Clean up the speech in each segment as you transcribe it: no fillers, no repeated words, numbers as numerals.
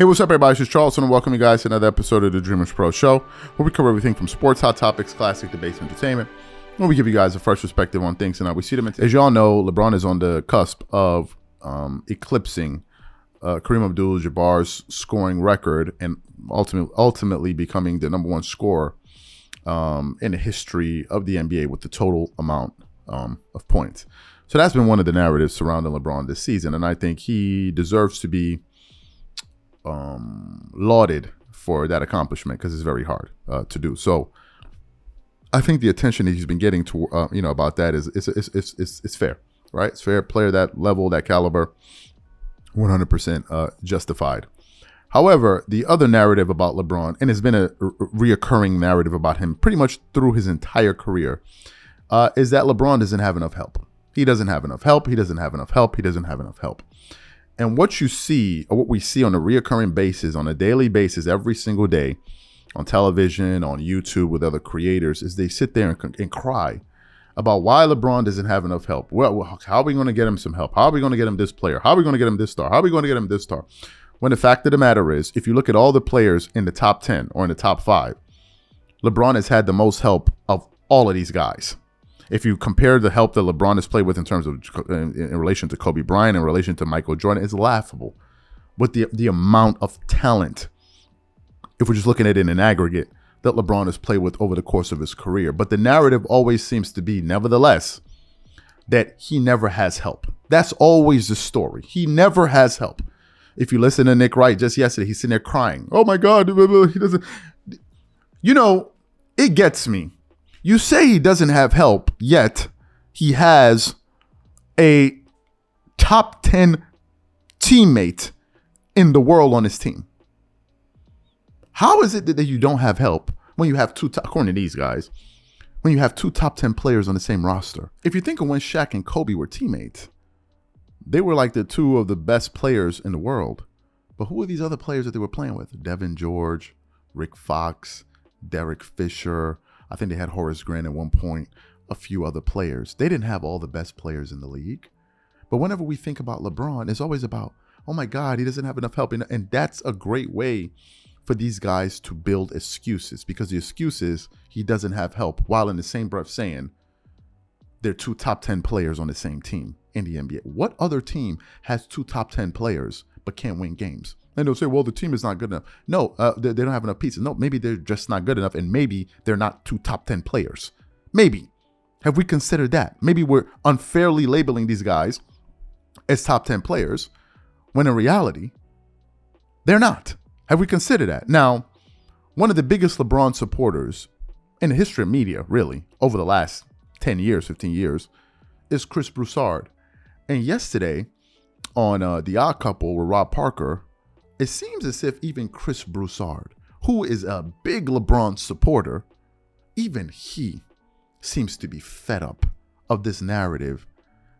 Hey, what's up, everybody? This is Charleston, and welcome you guys to another episode of the Dreamerspro Show, where we cover everything from sports, hot topics, classic debates, and entertainment, where we give you guys a fresh perspective on things and how we see them. As you all know, LeBron is on the cusp of eclipsing Kareem Abdul-Jabbar's scoring record and ultimately becoming the number one scorer in the history of the NBA with the total amount of points. So that's been one of the narratives surrounding LeBron this season, and I think he deserves to be lauded for that accomplishment because it's very hard to do. So I think the attention that he's been getting to about that is fair, right? It's fair. Player that level, that caliber, 100% justified. However, the other narrative about LeBron, and it's been a reoccurring narrative about him pretty much through his entire career, is that LeBron doesn't have enough help. He doesn't have enough help. He doesn't have enough help. He doesn't have enough help. And what you see, or what we see on a reoccurring basis, on a daily basis, every single day, on television, on YouTube, with other creators, is they sit there and cry about why LeBron doesn't have enough help. Well, how are we going to get him some help? How are we going to get him this player? How are we going to get him this star? How are we going to get him this star? When the fact of the matter is, if you look at all the players in the top 10 or in the top 5, LeBron has had the most help of all of these guys. If you compare the help that LeBron has played with in terms of in relation to Kobe Bryant, in relation to Michael Jordan, it's laughable. With the amount of talent, if we're just looking at it in aggregate, that LeBron has played with over the course of his career. But the narrative always seems to be, nevertheless, that he never has help. That's always the story. He never has help. If you listen to Nick Wright just yesterday, he's sitting there crying. Oh my God, he doesn't. You know, it gets me. You say he doesn't have help, yet he has a top 10 teammate in the world on his team. How is it that you don't have help when you have according to these guys, when you have two top 10 players on the same roster? If you think of when Shaq and Kobe were teammates, they were like the two of the best players in the world. But who are these other players that they were playing with? Devin George, Rick Fox, Derek Fisher. I think they had Horace Grant at one point, a few other players. They didn't have all the best players in the league. But whenever we think about LeBron, it's always about, oh my God, he doesn't have enough help. And that's a great way for these guys to build excuses, because the excuse is he doesn't have help, while in the same breath saying they're two top 10 players on the same team in the NBA. What other team has two top 10 players but can't win games? And they'll say, well, the team is not good enough. No, they don't have enough pieces. No, maybe they're just not good enough, and maybe they're not two top 10 players. Maybe. Have we considered that? Maybe we're unfairly labeling these guys as top 10 players when in reality, they're not. Have we considered that? Now, one of the biggest LeBron supporters in the history of media, really, over the last 10 years, 15 years, is Chris Broussard. And yesterday on The Odd Couple with Rob Parker, it seems as if even Chris Broussard, who is a big LeBron supporter, even he seems to be fed up of this narrative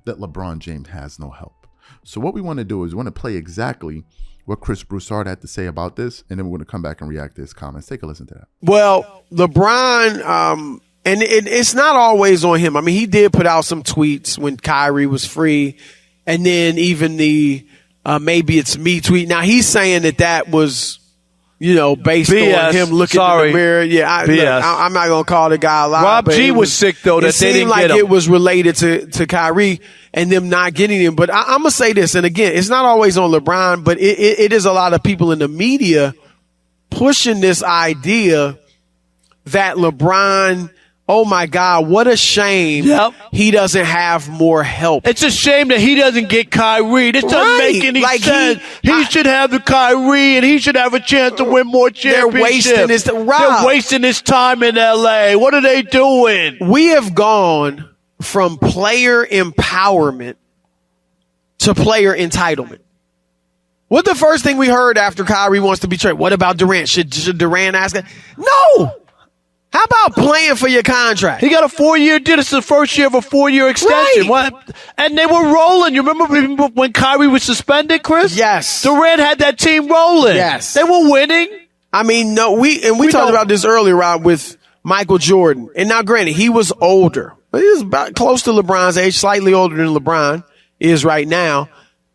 that LeBron James has no help. So what we want to do is we want to play exactly what Chris Broussard had to say about this, and then we're going to come back and react to his comments. Take a listen to that. Well, LeBron, and it's not always on him. I mean, he did put out some tweets when Kyrie was free, and then even the maybe it's me tweet. Now he's saying that was, based BS. on him looking in the mirror. Yeah, I'm not gonna call the guy a liar. Rob G was sick though that they didn't get him. It was related to Kyrie and them not getting him. But I'm gonna say this, and again, it's not always on LeBron, but it is a lot of people in the media pushing this idea that LeBron, oh my God, what a shame he doesn't have more help. It's a shame that he doesn't get Kyrie. This doesn't make any sense. He should have the Kyrie, and he should have a chance to win more championships. They're wasting his time in LA. What are they doing? We have gone from player empowerment to player entitlement. What the first thing we heard after Kyrie wants to be traded? What about Durant? Should Durant ask it? No. How about playing for your contract? He got a 4-year deal. This is the first year of a 4-year extension. Right. What? And they were rolling. You remember when Kyrie was suspended, Chris? Yes. Durant had that team rolling. Yes. They were winning. I mean, no, we talked about this earlier, Rob, with Michael Jordan. And now, granted, he was older, but he was about close to LeBron's age, slightly older than LeBron is right now.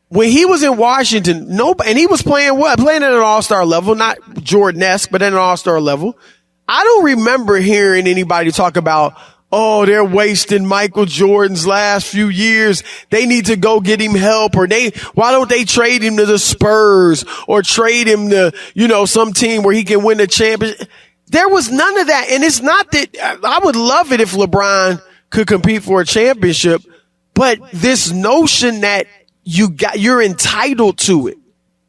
when he was in Washington, and he was playing at an all-star level, not Jordan-esque, but at an all-star level. I don't remember hearing anybody talk about, oh, they're wasting Michael Jordan's last few years. They need to go get him help, or why don't they trade him to the Spurs or trade him to, some team where he can win the championship. There was none of that. And it's not that I would love it if LeBron could compete for a championship, but this notion that you're entitled to it.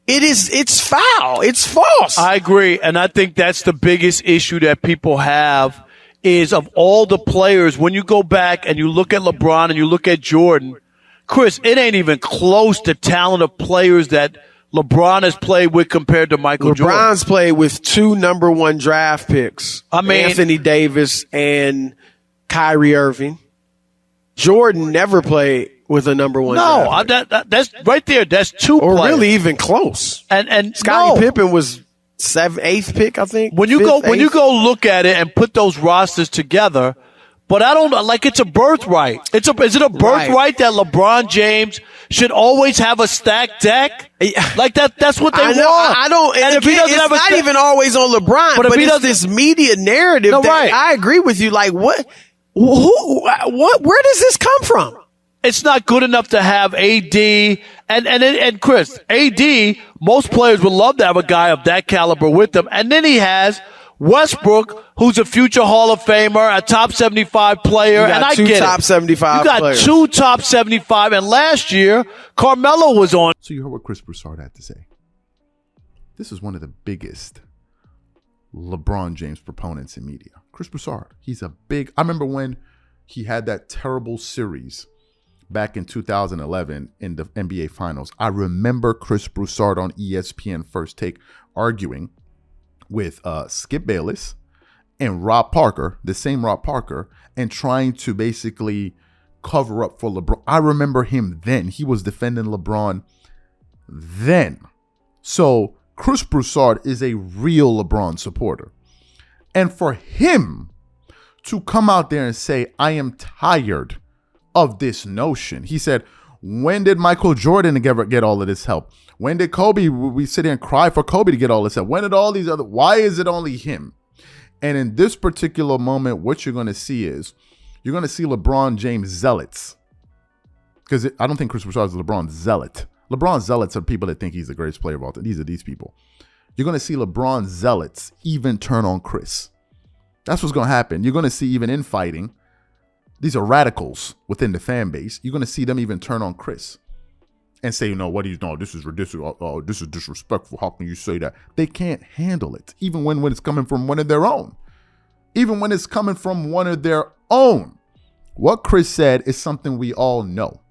It's foul. It's false. I agree. And I think that's the biggest issue that people have is of all the players, when you go back and you look at LeBron and you look at Jordan, Chris, it ain't even close to talent of players that LeBron has played with compared to Michael Jordan. LeBron's played with 2 number 1 draft picks. Anthony Davis and Kyrie Irving. Jordan never played with a number 1 draft pick. That's right there. That's 2 or players. Really even close. And Scottie Pippen was 8th pick, I think. When you go look at it and put those rosters together, but I don't like it's a birthright. Is it a birthright that LeBron James should always have a stacked deck? Like that's what they want. I don't. And again, it's not even always on LeBron, but it's this media narrative that I agree with you. Like what? Where does this come from? It's not good enough to have AD and Chris. AD, most players would love to have a guy of that caliber with them. And then he has Westbrook, who's a future Hall of Famer, a top 75 player. And I get top 75 players. You got 2 top 75. And last year, Carmelo was on. So you heard what Chris Broussard had to say. This is one of the biggest LeBron James proponents in media. Chris Broussard. I remember when he had that terrible series back in 2011 in the NBA Finals. I remember Chris Broussard on ESPN First Take arguing with Skip Bayless and Rob Parker, the same Rob Parker, and trying to basically cover up for LeBron. I remember him then. He was defending LeBron then. So Chris Broussard is a real LeBron supporter. And for him to come out there and say, I am tired of this notion. He said, when did Michael Jordan get all of this help? When did Kobe, we sit here and cry for Kobe to get all this help? When did all these why is it only him? And in this particular moment, what you're going to see is, you're going to see LeBron James zealots. Because I don't think Chris Broussard is a LeBron zealot. LeBron zealots are people that think he's the greatest player of all time. These are these people. You're going to see LeBron zealots even turn on Chris. That's what's going to happen. You're going to see even infighting. These are radicals within the fan base. You're going to see them even turn on Chris and say, this is ridiculous. Oh, this is disrespectful. How can you say that? They can't handle it, even when it's coming from one of their own. Even when it's coming from one of their own. What Chris said is something we all know.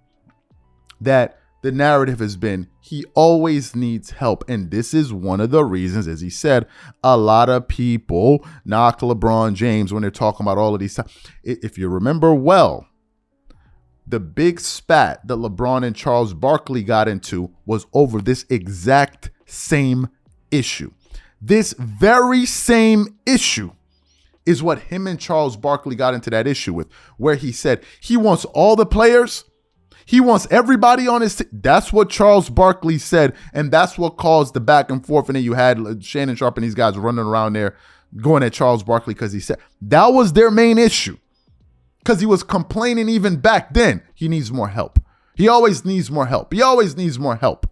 That the narrative has been, he always needs help. And this is one of the reasons, as he said, a lot of people knock LeBron James when they're talking about all of these. If you remember well, the big spat that LeBron and Charles Barkley got into was over this exact same issue. This very same issue is what him and Charles Barkley got into that issue with, where he said he wants all the players. He wants everybody on his team. That's what Charles Barkley said, and that's what caused the back and forth. And then you had Shannon Sharp and these guys running around there going at Charles Barkley because he said that was their main issue. Because he was complaining even back then, he needs more help. He always needs more help. He always needs more help.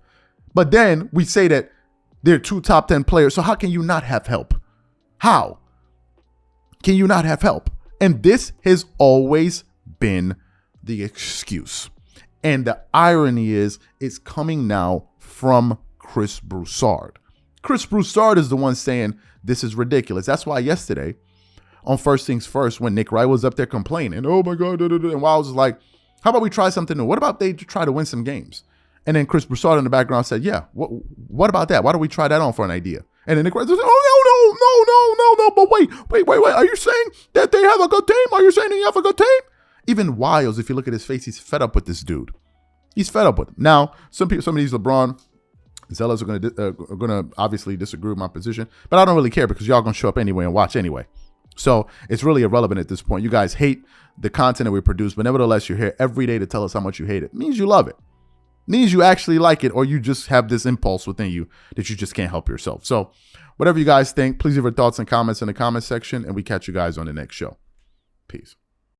But then we say that they're 2 top 10 players, so how can you not have help? How can you not have help? And this has always been the excuse. And the irony is, it's coming now from Chris Broussard. Chris Broussard is the one saying this is ridiculous. That's why yesterday, on First Things First, when Nick Wright was up there complaining, oh my God, and Wiles was like, how about we try something new? What about they try to win some games? And then Chris Broussard in the background said, yeah, what about that? Why don't we try that on for an idea? And then Nick Wright said, oh, no, but wait. Are you saying that they have a good team? Are you saying they have a good team? Even Wiles, if you look at his face, he's fed up with this dude. He's fed up with him. Now, some of these LeBron zealots are going to obviously disagree with my position, but I don't really care because y'all going to show up anyway and watch anyway. So it's really irrelevant at this point. You guys hate the content that we produce, but nevertheless, you're here every day to tell us how much you hate it. It means you love it. means you actually like it, or you just have this impulse within you that you just can't help yourself. So whatever you guys think, please leave your thoughts and comments in the comment section, and we catch you guys on the next show. Peace.